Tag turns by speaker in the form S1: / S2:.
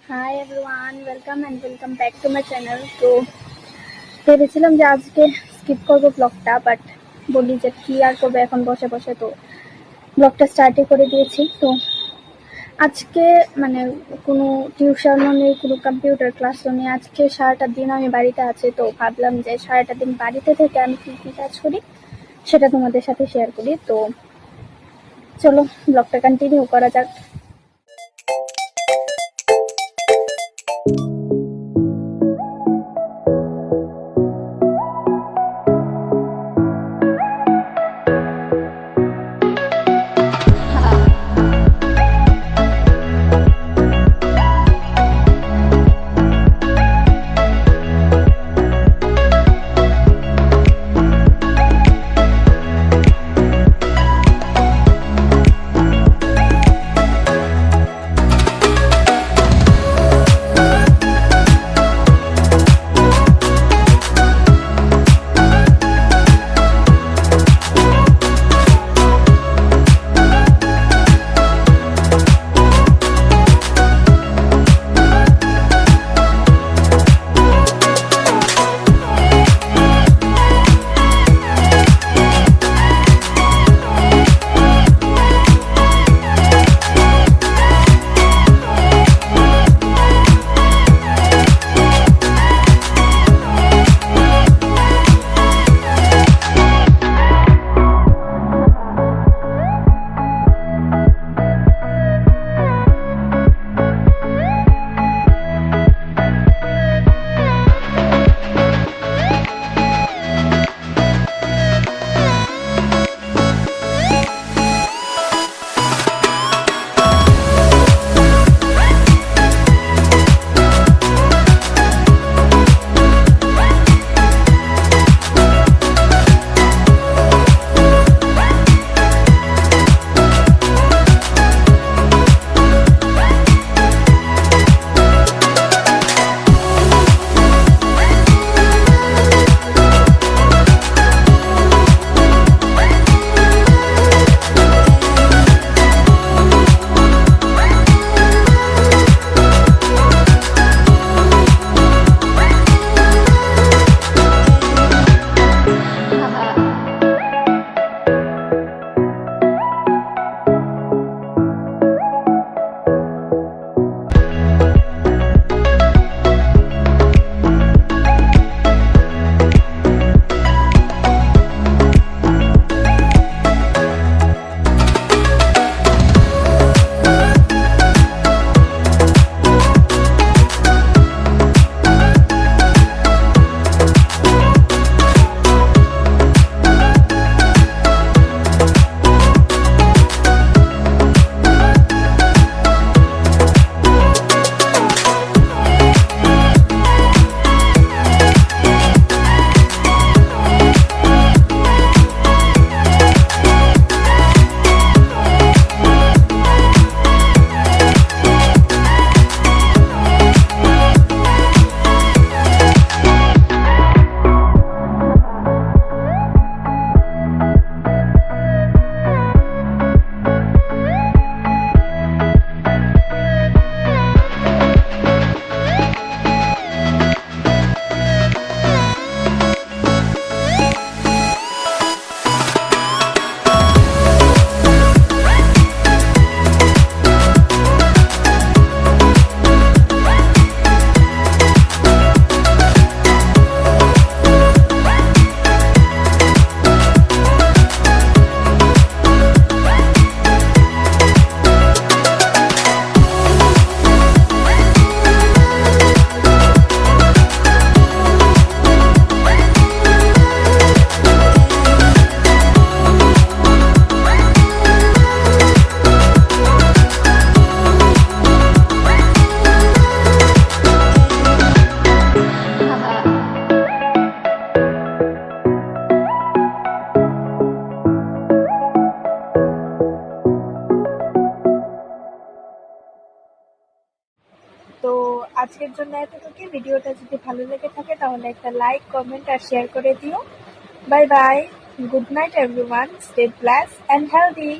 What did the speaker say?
S1: Hi everyone, welcome back to my channel. তো ভেবেছিলাম যে আজকে স্কিপ করবো ব্লগটা, বাট বলি যে কি আর করবো, এখন বসে বসে তো ব্লগটা স্টার্টই করে দিয়েছি। তো আজকে মানে কোনো টিউশনও নেই, কোনো কম্পিউটার ক্লাসও নেই। আজকে সারাটা দিন আমি বাড়িতে আছি, তো ভাবলাম যে সারাটা দিন বাড়িতে থেকে আমি কী কী কাজ করি সেটা তোমাদের সাথে শেয়ার করি। তো চলো ব্লগটা কন্টিনিউ করা যাক। তো আজকের জন্য এতটুকুই। ভিডিওটা যদি ভালো লেগে থাকে তাহলে একটা লাইক, কমেন্ট আর শেয়ার করে দিও। Bye bye, good night everyone, stay blessed and healthy.